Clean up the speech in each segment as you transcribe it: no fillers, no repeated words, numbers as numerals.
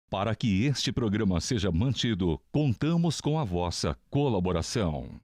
Para que este programa seja mantido, contamos com a vossa colaboração.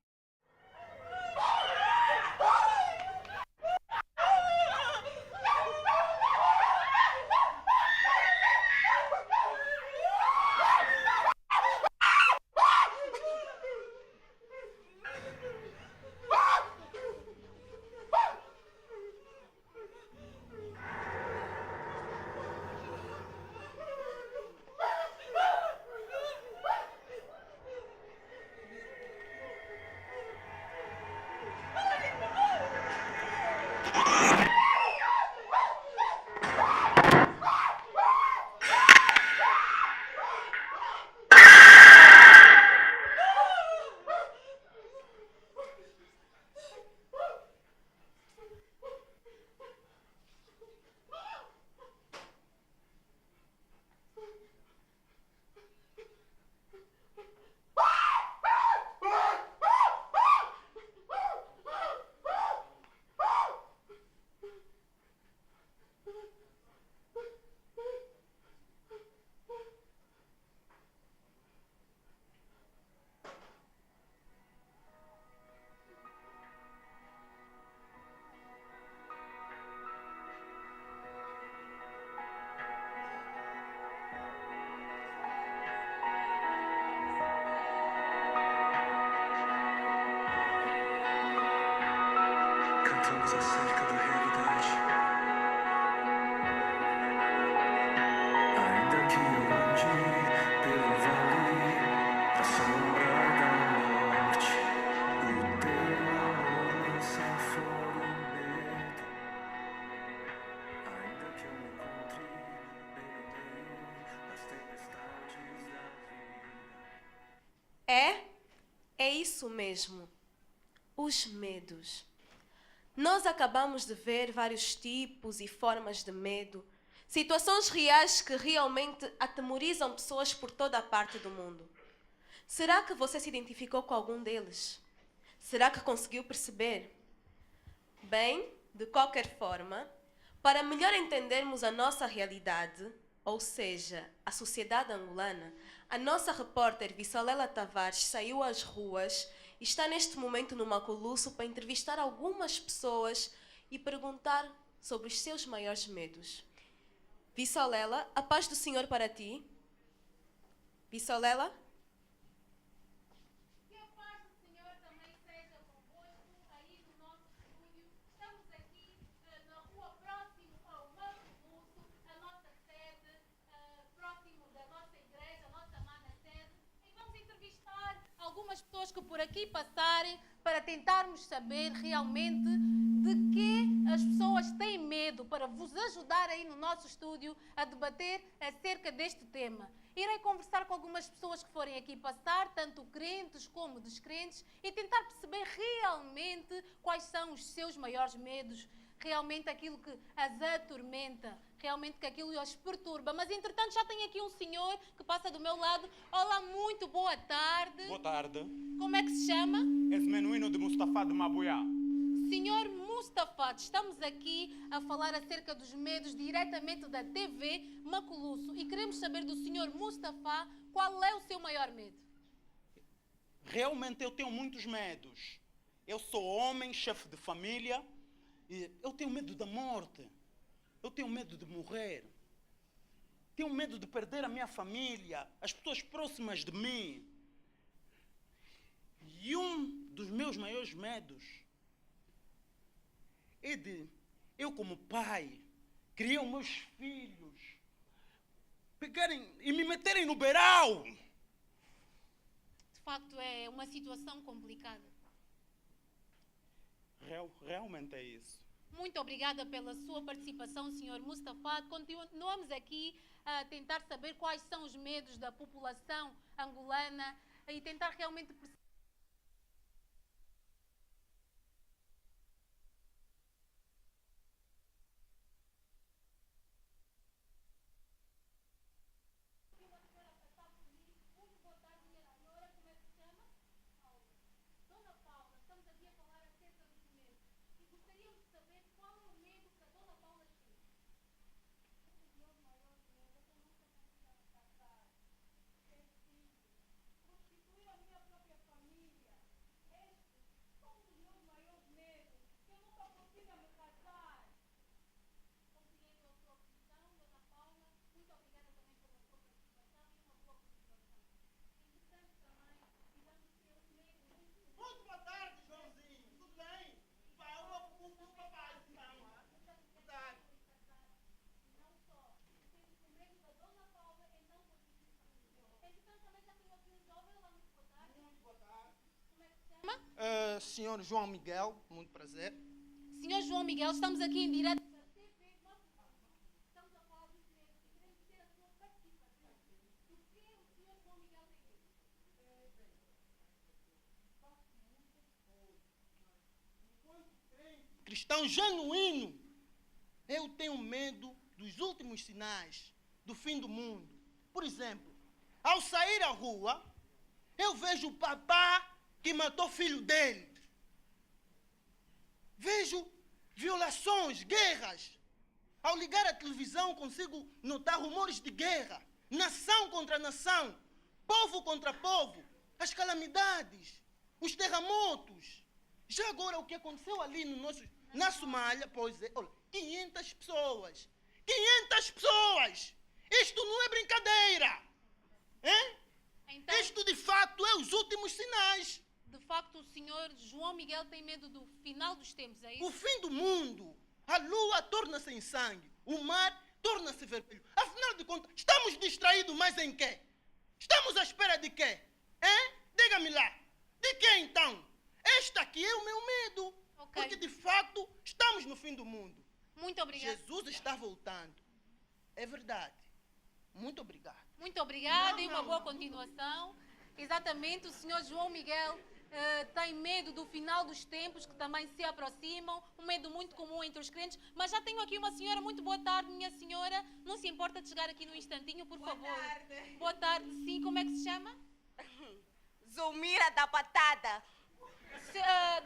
Cantamos acerca da realidade. Ainda que eu ande pelo vale da sombra da morte, o teu amor lança fora o medo. Ainda que eu me encontre bem no meio das tempestades da vida. É isso mesmo. Os medos. Nós acabamos de ver vários tipos e formas de medo, situações reais que realmente atemorizam pessoas por toda a parte do mundo. Será que você se identificou com algum deles? Será que conseguiu perceber? Bem, de qualquer forma, para melhor entendermos a nossa realidade, ou seja, a sociedade angolana, a nossa repórter Vissalela Tavares saiu às ruas e está neste momento no Maculuço para entrevistar algumas pessoas e perguntar sobre os seus maiores medos. Vissalela, a paz do Senhor para ti. Vissalela? Que a paz do Senhor também seja convosco aí no nosso estúdio. Estamos aqui na rua próximo ao Maculuço, a nossa sede, próximo da nossa igreja, a nossa mana sede. E vamos entrevistar algumas pessoas que por aqui passarem para tentarmos saber realmente de que as pessoas têm medo, para vos ajudar aí no nosso estúdio a debater acerca deste tema. Irei conversar com algumas pessoas que forem aqui passar, tanto crentes como descrentes, e tentar perceber realmente quais são os seus maiores medos, realmente aquilo que as atormenta, realmente que aquilo as perturba. Mas, entretanto, já tenho aqui um senhor que passa do meu lado. Olá, muito boa tarde. Boa tarde. Como é que se chama? És Menuíno de Mustafa de Mabuia. Senhor Mustafa, estamos aqui a falar acerca dos medos diretamente da TV Maculuço e queremos saber do senhor Mustafa qual é o seu maior medo. Realmente eu tenho muitos medos. Eu sou homem, chefe de família, e eu tenho medo da morte. Eu tenho medo de morrer. Tenho medo de perder a minha família, as pessoas próximas de mim. E um dos meus maiores medos é de eu, como pai, criar os meus filhos, pegarem e me meterem no beiral. De facto, é uma situação complicada. Realmente é isso. Muito obrigada pela sua participação, senhor Mustafa. Continuamos aqui a tentar saber quais são os medos da população angolana e tentar realmente perceber. Senhor João Miguel, muito prazer. Senhor João Miguel, estamos aqui em direto da TV Maculoso. Estamos a falar dos medos e queremos ter a sua participação. Do que o senhor João Miguel tem medo? Cristão genuíno, eu tenho medo dos últimos sinais do fim do mundo. Por exemplo, ao sair à rua, eu vejo o papá que matou o filho dele. Vejo violações, guerras. Ao ligar a televisão, consigo notar rumores de guerra. Nação contra nação, povo contra povo, as calamidades, os terremotos. Já agora, o que aconteceu ali na Somália, pois é, olha, 500 pessoas. 500 pessoas! Isto não é brincadeira! Hein? Então, Isto, de fato, é os últimos sinais. de facto, o senhor João Miguel tem medo do final dos tempos, é isso? O fim do mundo. A lua torna-se em sangue. O mar torna-se vermelho. Afinal de contas, estamos distraídos mais em quê? Estamos à espera de quê? Hein? Diga-me lá. De quê, então? Este aqui é o meu medo. Ok. Porque, de fato, estamos no fim do mundo. Muito obrigada. Jesus está voltando. É verdade. Muito obrigado. Muito obrigada e uma Não, boa não. continuação. Exatamente, o senhor João Miguel tem medo do final dos tempos que também se aproximam, um medo muito comum entre os crentes. Mas já tenho aqui uma senhora, muito boa tarde, minha senhora. Não se importa de chegar aqui num instantinho, por favor. Boa tarde. Boa tarde, sim. Como é que se chama? Zulmira da Patada.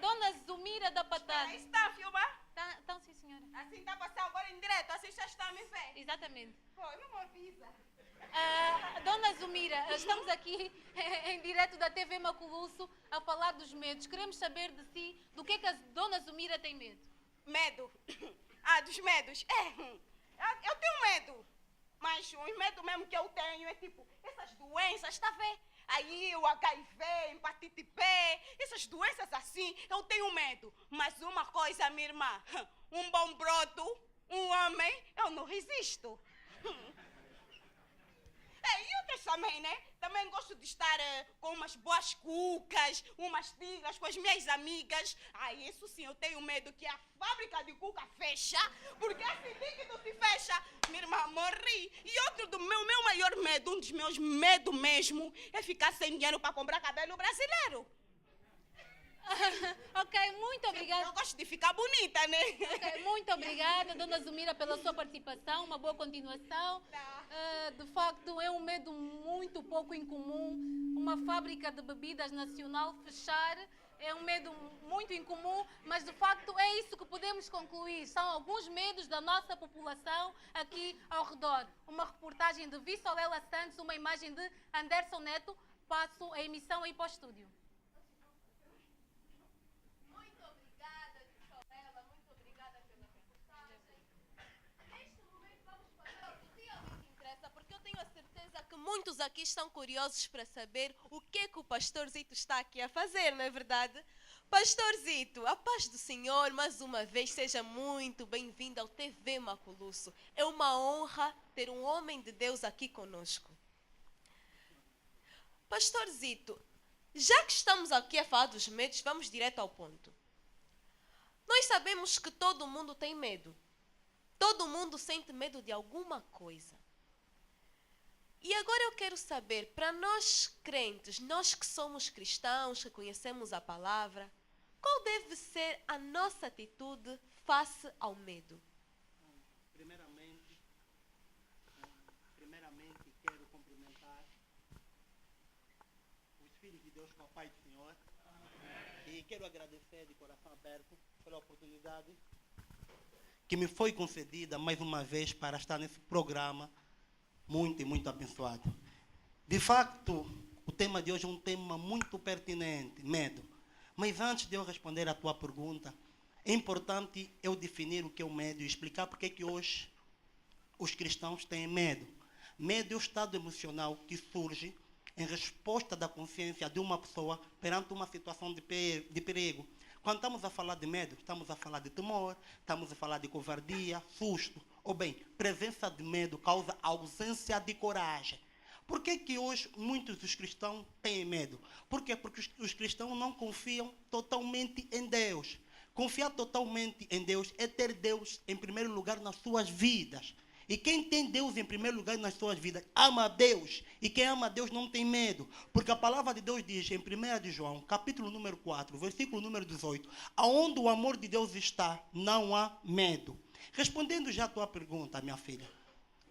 Dona Zulmira da Patada. Aí está a filmar? Então, sim, senhora. Assim está a passar agora em direto, assim já está a me ver. Exatamente. Pô, não me avisa. Dona Zulmira, estamos aqui em direto da TV Maculusso a falar dos medos. Queremos saber de si do que a Dona Zulmira tem medo. Medo. Ah, dos medos. Eu tenho medo. Mas os medos mesmo que eu tenho é tipo, essas doenças, está a ver? Aí o HIV, hepatite B, essas doenças assim, eu tenho medo. Mas uma coisa, minha irmã, um bom broto, um homem, eu não resisto. E outras também, né? Também gosto de estar com umas boas cucas, umas tigras com as minhas amigas. Isso sim, eu tenho medo que a fábrica de cuca fecha, porque esse líquido se fecha. Minha irmã, morri. E outro do meu maior medo, um dos meus medos mesmo, é ficar sem dinheiro para comprar cabelo brasileiro. Ok, muito obrigada. Eu gosto de ficar bonita, né? Ok, muito obrigada, Dona Zulmira, pela sua participação. Uma boa continuação. De facto, é um medo muito pouco incomum. Uma fábrica de bebidas nacional fechar é um medo muito incomum, mas de facto é isso que podemos concluir. São alguns medos da nossa população aqui ao redor. Uma reportagem de Vissolela Santos, uma imagem de Anderson Neto. Passo a emissão aí para o estúdio. Muito obrigada, Vissolela. Muito obrigada pela reportagem. Neste momento vamos fazer o que realmente interessa, porque eu tenho a certeza que muitos aqui estão curiosos para saber o que é que o Pastor Zito está aqui a fazer, não é verdade? Pastor Zito, a paz do Senhor, mais uma vez, seja muito bem-vindo ao TV Maculusso. É uma honra ter um homem de Deus aqui conosco. Pastor Zito, já que estamos aqui a falar dos medos, vamos direto ao ponto. Nós sabemos que todo mundo tem medo. Todo mundo sente medo de alguma coisa. E agora eu quero saber, para nós crentes, nós que somos cristãos, que conhecemos a palavra, qual deve ser a nossa atitude face ao medo? Primeiramente, quero cumprimentar os filhos de Deus, Papai do Senhor. E quero agradecer de coração aberto pela oportunidade que me foi concedida mais uma vez para estar nesse programa muito e muito abençoado. De facto, o tema de hoje é um tema muito pertinente, medo. Mas antes de eu responder à tua pergunta, é importante eu definir o que é o medo e explicar porque que hoje os cristãos têm medo. Medo é o estado emocional que surge em resposta da consciência de uma pessoa perante uma situação de perigo. Quando estamos a falar de medo, estamos a falar de temor, estamos a falar de covardia, susto. Ou bem, presença de medo causa ausência de coragem. Por que que hoje muitos dos cristãos têm medo? Por quê? Porque os cristãos não confiam totalmente em Deus. Confiar totalmente em Deus é ter Deus em primeiro lugar nas suas vidas. E quem tem Deus em primeiro lugar nas suas vidas, ama a Deus. E quem ama a Deus não tem medo. Porque a palavra de Deus diz em 1 de João, capítulo número 4, versículo número 18, aonde o amor de Deus está, não há medo. Respondendo já a tua pergunta, minha filha,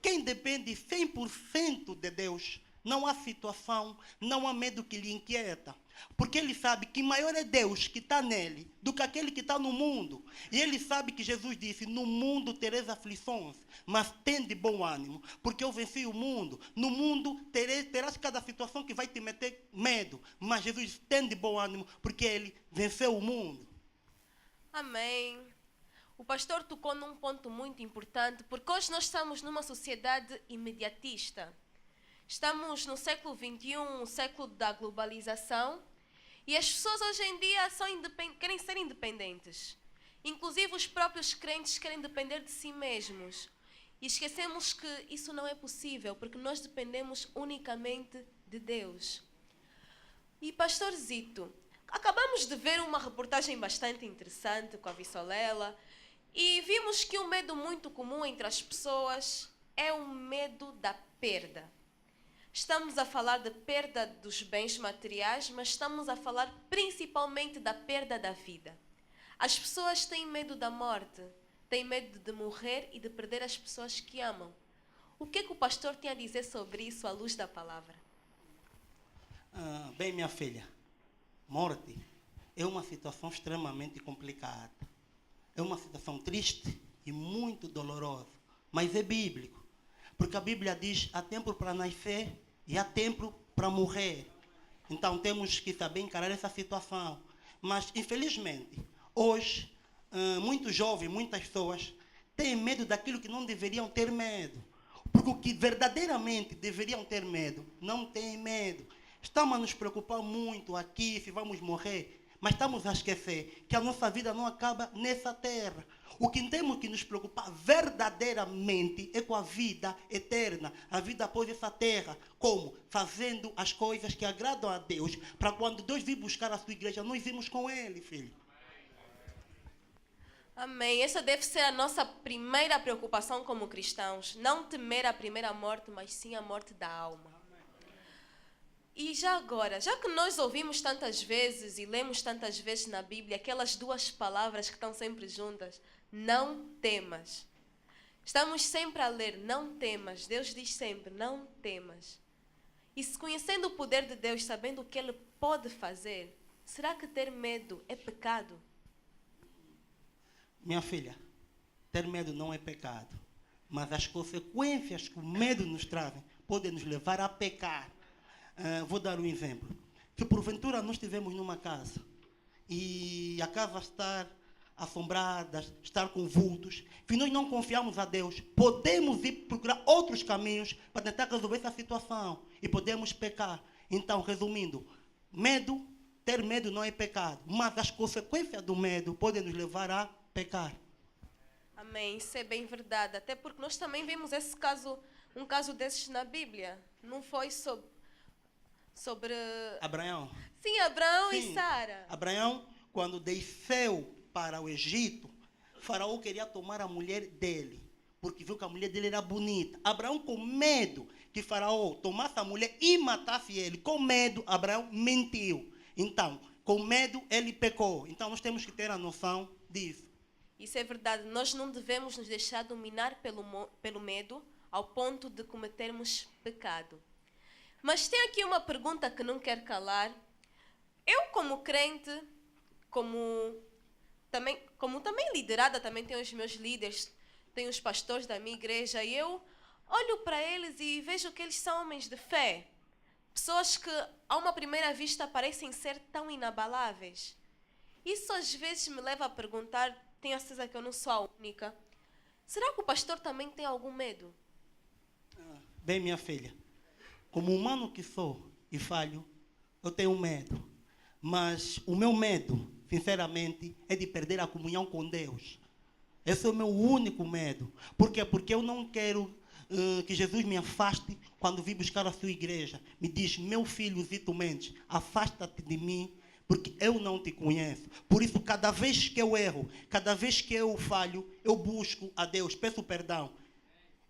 quem depende 100% de Deus, não há situação, não há medo que lhe inquieta. Porque ele sabe que maior é Deus que está nele do que aquele que está no mundo. E ele sabe que Jesus disse, no mundo tereis aflições, mas tende bom ânimo, porque eu venci o mundo. No mundo terás cada situação que vai te meter medo, mas Jesus disse, tende bom ânimo, porque ele venceu o mundo. Amém. O pastor tocou num ponto muito importante, porque hoje nós estamos numa sociedade imediatista. Estamos no século XXI, o século da globalização, e as pessoas hoje em dia querem ser independentes. Inclusive os próprios crentes querem depender de si mesmos. E esquecemos que isso não é possível, porque nós dependemos unicamente de Deus. E pastor Zito, acabamos de ver uma reportagem bastante interessante com a Vissolela, e vimos que um medo muito comum entre as pessoas é o medo da perda. Estamos a falar de perda dos bens materiais, mas estamos a falar principalmente da perda da vida. As pessoas têm medo da morte, têm medo de morrer e de perder as pessoas que amam. O que o pastor tem a dizer sobre isso à luz da palavra? Bem, minha filha, morte é uma situação extremamente complicada. É uma situação triste e muito dolorosa, mas é bíblico. Porque a Bíblia diz, há tempo para nascer e há tempo para morrer. Então temos que saber encarar essa situação. Mas, infelizmente, hoje, muitos jovens, muitas pessoas, têm medo daquilo que não deveriam ter medo. Porque o que verdadeiramente deveriam ter medo, não têm medo. Estamos a nos preocupar muito aqui se vamos morrer, mas estamos a esquecer que a nossa vida não acaba nessa terra. O que temos que nos preocupar verdadeiramente é com a vida eterna, a vida após essa terra. Como? Fazendo as coisas que agradam a Deus, para quando Deus vir buscar a sua igreja, nós irmos com Ele, filho. Amém. Essa deve ser a nossa primeira preocupação como cristãos. Não temer a primeira morte, mas sim a morte da alma. E já agora, já que nós ouvimos tantas vezes e lemos tantas vezes na Bíblia aquelas duas palavras que estão sempre juntas, não temas. Estamos sempre a ler, não temas. Deus diz sempre, não temas. E se conhecendo o poder de Deus, sabendo o que Ele pode fazer, será que ter medo é pecado? Minha filha, ter medo não é pecado, mas as consequências que o medo nos traz podem nos levar a pecar. Vou dar um exemplo. Se porventura nós estivermos numa casa e a casa estar assombrada, estar com vultos, se nós não confiarmos a Deus, podemos ir procurar outros caminhos para tentar resolver essa situação e podemos pecar. Então, resumindo, ter medo não é pecado, mas as consequências do medo podem nos levar a pecar. Amém, isso é bem verdade. Até porque nós também vimos um caso desses na Bíblia. Não foi sobre Abraão. Sim, Abraão Sim. e Sara. Abraão, quando desceu para o Egito, Faraó queria tomar a mulher dele, porque viu que a mulher dele era bonita. Abraão, com medo que Faraó tomasse a mulher e matasse ele, com medo, Abraão mentiu. Então, com medo, ele pecou. Então, nós temos que ter a noção disso. Isso é verdade. Nós não devemos nos deixar dominar pelo medo ao ponto de cometermos pecado. Mas tem aqui uma pergunta que não quero calar. Eu, como crente, como também liderada, também tenho os meus líderes, tenho os pastores da minha igreja, e eu olho para eles e vejo que eles são homens de fé. Pessoas que, a uma primeira vista, parecem ser tão inabaláveis. Isso às vezes me leva a perguntar, tenho a certeza que eu não sou a única, será que o pastor também tem algum medo? Bem, minha filha, como humano que sou e falho, eu tenho medo. Mas o meu medo, sinceramente, é de perder a comunhão com Deus. Esse é o meu único medo. Por quê? Porque eu não quero que Jesus me afaste quando vim buscar a sua igreja. Me diz, meu filho Zito Mendes, afasta-te de mim, porque eu não te conheço. Por isso, cada vez que eu erro, cada vez que eu falho, eu busco a Deus, peço perdão.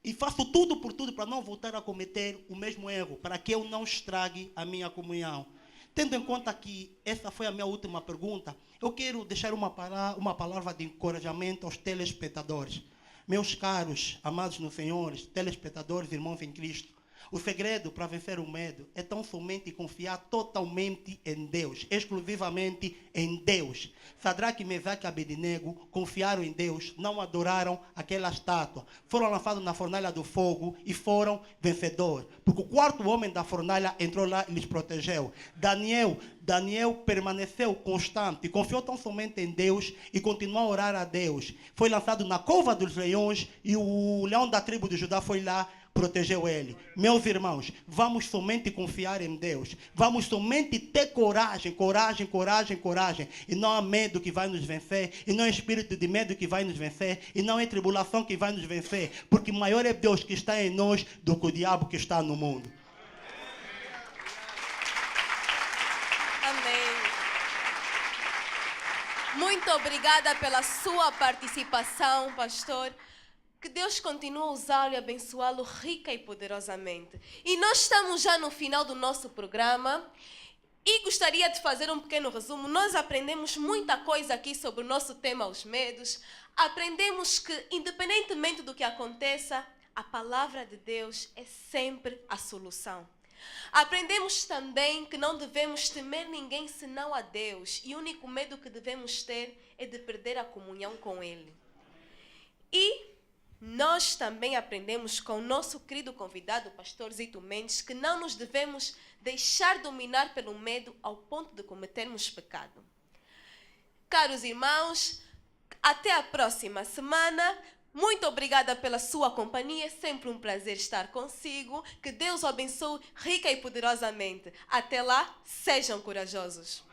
E faço tudo por tudo para não voltar a cometer o mesmo erro, para que eu não estrague a minha comunhão. Tendo em conta que essa foi a minha última pergunta, eu quero deixar uma palavra de encorajamento aos telespectadores. Meus caros, amados no Senhor, telespectadores, irmãos em Cristo, o segredo para vencer o medo é tão somente confiar totalmente em Deus, exclusivamente em Deus. Sadraque, Mesaque e Abednego confiaram em Deus, não adoraram aquela estátua. Foram lançados na fornalha do fogo e foram vencedores. Porque o quarto homem da fornalha entrou lá e lhes protegeu. Daniel permaneceu constante, confiou tão somente em Deus e continuou a orar a Deus. Foi lançado na cova dos leões e o leão da tribo de Judá foi lá, protegeu ele. Meus irmãos, vamos somente confiar em Deus. Vamos somente ter coragem. E não há medo que vai nos vencer. E não é espírito de medo que vai nos vencer. E não é tribulação que vai nos vencer. Porque maior é Deus que está em nós do que o diabo que está no mundo. Amém. Muito obrigada pela sua participação, pastor. Que Deus continue a usá-lo e abençoá-lo rica e poderosamente. E nós estamos já no final do nosso programa e gostaria de fazer um pequeno resumo. Nós aprendemos muita coisa aqui sobre o nosso tema, os medos. Aprendemos que, independentemente do que aconteça, a palavra de Deus é sempre a solução. Aprendemos também que não devemos temer ninguém senão a Deus. E o único medo que devemos ter é de perder a comunhão com Ele. E nós também aprendemos com o nosso querido convidado, o pastor Zito Mendes, que não nos devemos deixar dominar pelo medo ao ponto de cometermos pecado. Caros irmãos, até a próxima semana. Muito obrigada pela sua companhia, sempre um prazer estar consigo. Que Deus o abençoe rica e poderosamente. Até lá, sejam corajosos.